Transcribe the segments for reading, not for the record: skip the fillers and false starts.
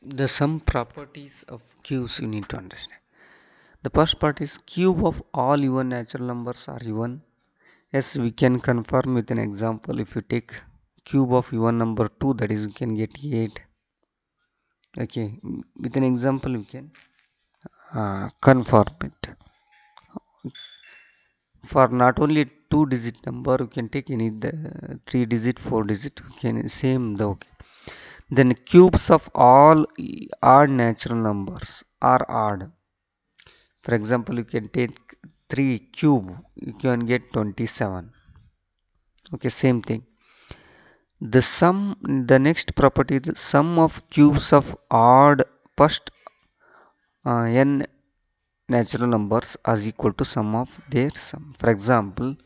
The some properties of cubes you need to understand. The first part is cube of all even natural numbers are even. Yes, we can confirm with an example. If you take cube of even number 2, that is you can get 8. Okay, with an example you can confirm it. For not only 2-digit number, you can take any 3-digit, 4-digit. You can same the okay. Then cubes of all odd natural numbers are odd. For example, you can take 3 cube, you can get 27. Okay, same thing. The next property is the sum of cubes of odd first n natural numbers is equal to sum of their sum. For example,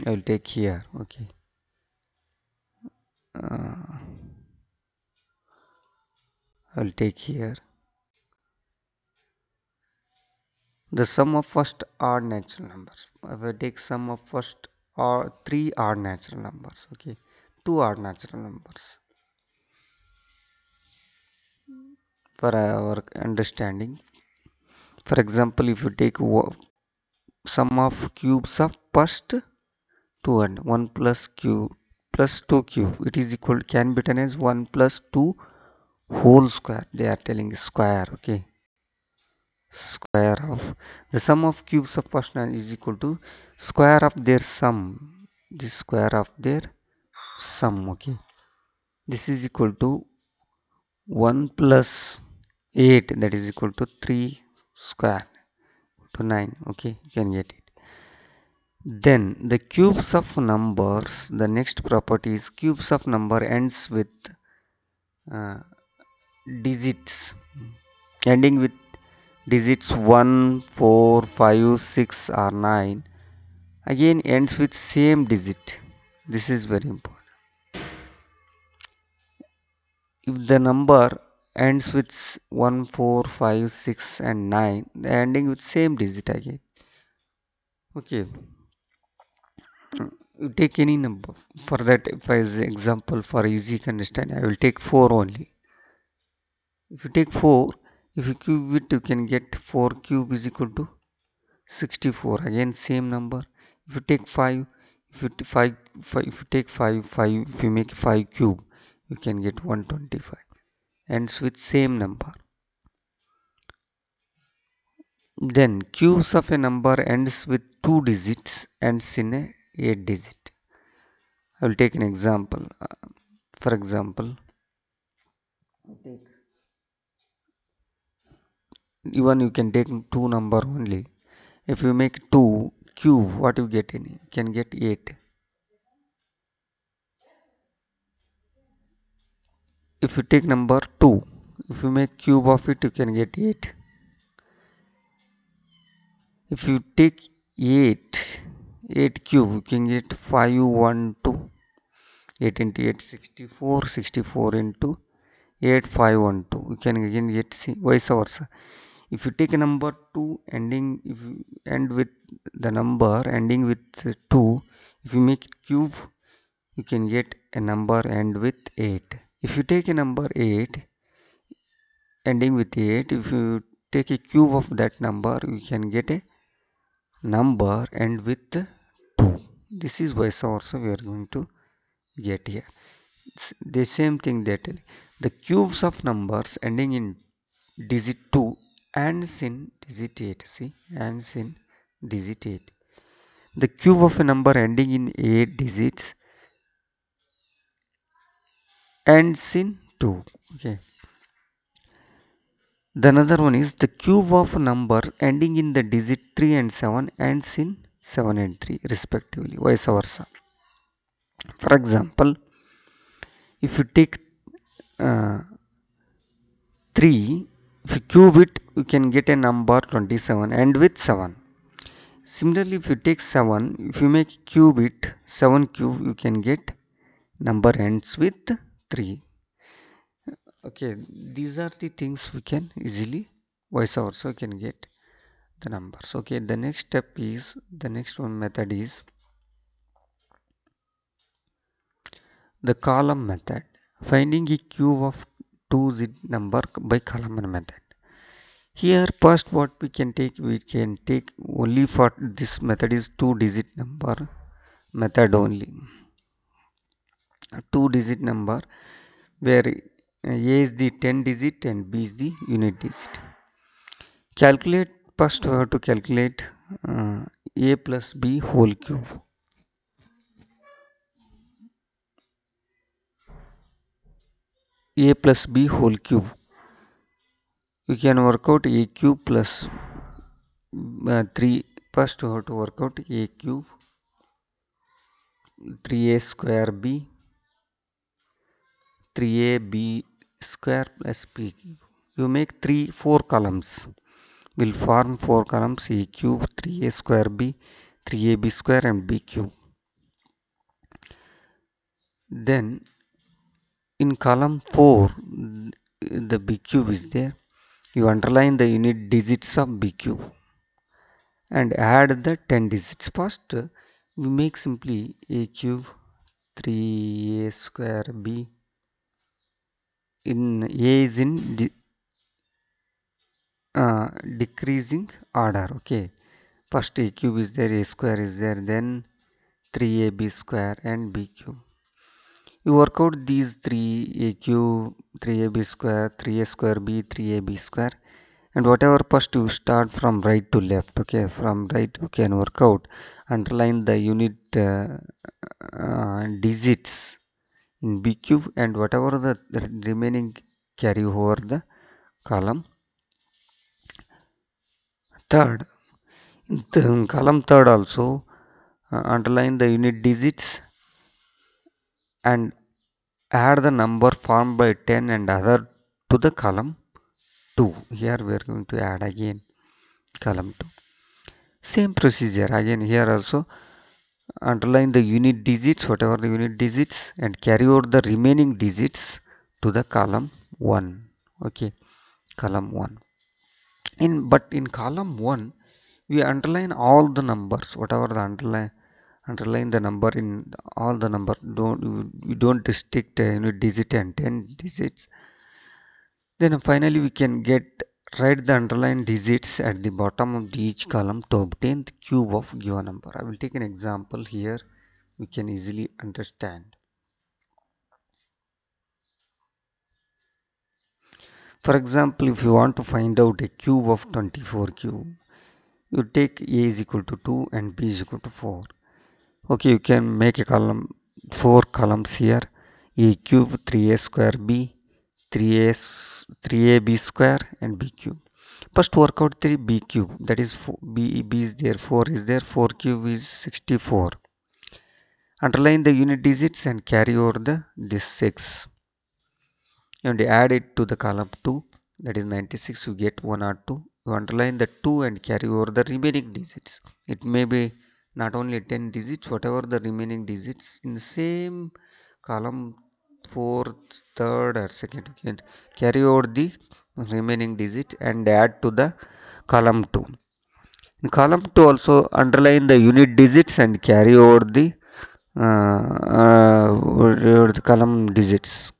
I will take here. Okay, I will take here the sum of first odd natural numbers. If I take sum of first or 3 odd natural numbers. Okay, 2 odd natural numbers. For our understanding, for example, if you take sum of cubes of first 2 and 1 plus cube plus 2 cube, it is equal can be written as 1 plus 2 whole square. They are telling square. Okay, square of the sum of cubes of first 9 is equal to square of their sum. The square of their sum. Okay, this is equal to 1 plus 8, that is equal to 3 square to 9. Okay, you can get it. Then the cubes of numbers, the next property is cubes of number ends with uh, digits, ending with digits 1, 4, 5, 6 or 9, again ends with same digit. This is very important. If the number ends with 1, 4, 5, 6 and 9, ending with same digit again. Okay, you take any number. For that, if as example for easy understanding, I will take 4 only. If you take 4, if you cube it, you can get 4 cube is equal to 64. Again, same number. If you take 5, if you if you take 5, if you make 5 cube, you can get 125. Ends with same number. Then cubes of a number ends with 2 digits, ends in a 8 digit. I will take an example. For example, even you can take 2 number only. If you make 2 cube, what you get in? You can get 8. If you take number 2, if you make cube of it, you can get 8. If you take 8 cube, you can get 512. 8 into 8, 64. 64 into 8, 512. You can again get vice versa. If you take a number 2 ending, if you end with the number ending with 2, if you make it cube, you can get a number end with 8. If you take a number 8 ending with 8, if you take a cube of that number, you can get a number end with 2. This is vice versa we are going to get here. It's the same thing that the cubes of numbers ending in digit 2 ends in digit 8. See, ends in digit 8. The cube of a number ending in 8 digits ends in 2. Okay. The another one is the cube of a number ending in the digit 3 and 7 ends in 7 and 3 respectively, vice versa. For example, if you take uh, 3, if you cube it, you can get a number 27 and with 7. Similarly, if you take 7, if you make cube it, 7 cube, you can get number ends with 3. Okay, these are the things we can easily vice versa can get the numbers. Okay, the next step is the next one method is the column method. Finding a cube of 2-digit number by column method. Here first what we can take only for this method is 2-digit number method only. 2-digit number where A is the 10 digit and B is the unit digit. Calculate, first we have to calculate A plus B whole cube. A plus B whole cube. You can work out A cube plus 3. First we have to work out A cube, 3A square B, 3AB square plus B cube. You make 4 columns. Will form 4 columns: A cube, 3A square B, 3AB square and B cube. Then in column 4 the B cube is there. You underline the unit digits of B cube and add the 10 digits. First we make simply A cube, 3A square B. In A is in decreasing order. Okay, first A cube is there, A square is there, then 3AB square and B cube. You work out these 3A cube, 3AB square, 3A square B, 3AB square, and whatever first you start from right to left. Okay, from right you can work out, underline the unit digits in B cube and whatever the remaining carry over the column third. In the column third also underline the unit digits and add the number formed by 10 and other to the column 2. Here we are going to add again column 2. Same procedure again here also, underline the unit digits, whatever the unit digits, and carry over the remaining digits to the column 1. Okay, column 1. But in column 1 we underline all the numbers, whatever the underline the number in all the number. We don't restrict unit digit and 10 digits. Then finally we can write the underlined digits at the bottom of each column to obtain the cube of given number. I will take an example here, we can easily understand. For example, if you want to find out a cube of 24 cube, you take A is equal to 2 and B is equal to 4. Okay, you can make a column, 4 columns here: A cube, 3A square B, 3AB square and B cube. First work out 3B cube, that is B is there, 4 is there, 4 cube is 64. Underline the unit digits and carry over this 6 and add it to the column 2, that is 96. You get 102. You underline the 2 and carry over the remaining digits. It may be not only 10 digits, whatever the remaining digits in the same column 4th, 3rd or 2nd, you can carry over the remaining digit and add to the column 2. In column 2 also underline the unit digits and carry over the column digits.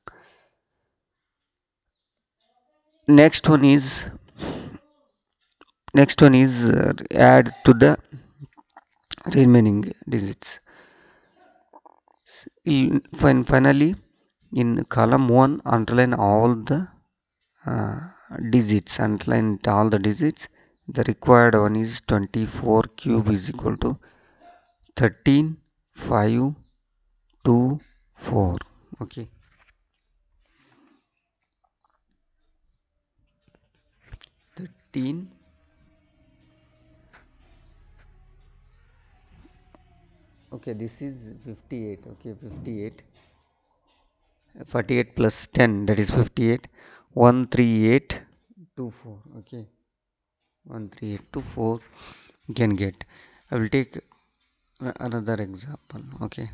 Next one is add to the remaining digits. Finally in column 1 underline all the digits, underline all the digits. The required one is 24 cube is equal to 13, 5, 2, 4. Okay, 13, okay, this is 58. Okay, 58, 48 plus 10, that is 58. 13824. Okay, 13824 you can get. I will take another example. Okay,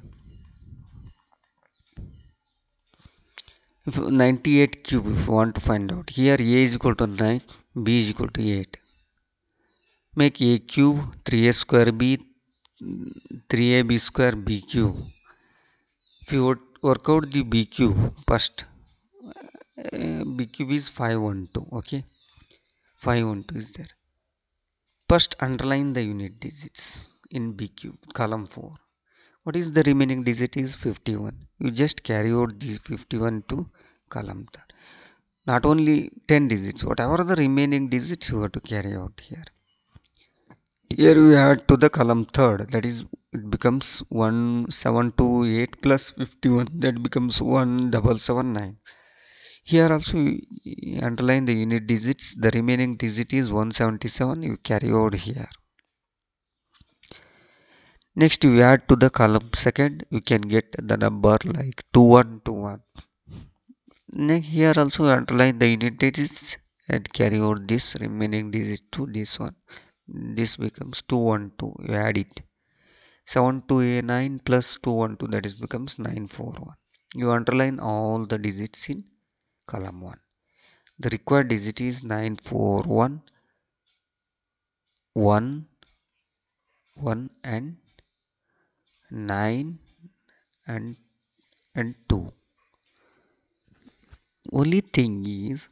if 98 cube, if you want to find out, here A is equal to 9, B is equal to 8. Make A cube, 3A square B, 3AB square B cube. If you work out the B cube first, B cube is 512. Okay, 512 is there. First underline the unit digits in B cube, column 4. What is the remaining digit is 51. You just carry out the 51 to column 3. Not only 10 digits, whatever the remaining digits you have to carry out here. Here you add to the column 3rd, that is it becomes 1728 plus 51, that becomes 1779. Here also you underline the unit digits, the remaining digit is 177, you carry out here. Next you add to the column 2nd, you can get the number like 2121. Next here also underline the unit digits and carry out this remaining digit to this one. This becomes 212, you add it. 7289 plus 212, that is becomes 941. You underline all the digits in column 1. The required digit is 941, 1, 1 and 9 and 2. Only thing is,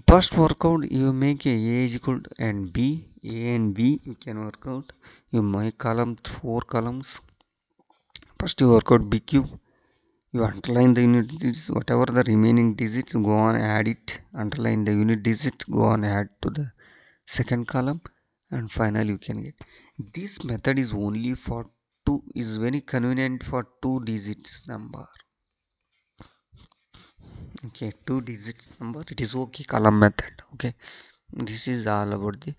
first workout you make a is equal to and b, a and b you can work out. You make column 4 columns. First you work out b cube. You underline the unit digits, whatever the remaining digits, go on add it. Underline the unit digit, go on add to the second column, and finally you can get. This method is only for two, is very convenient for 2 digits number. Okay, 2 digits number, it is okay column method. Okay, this is all about the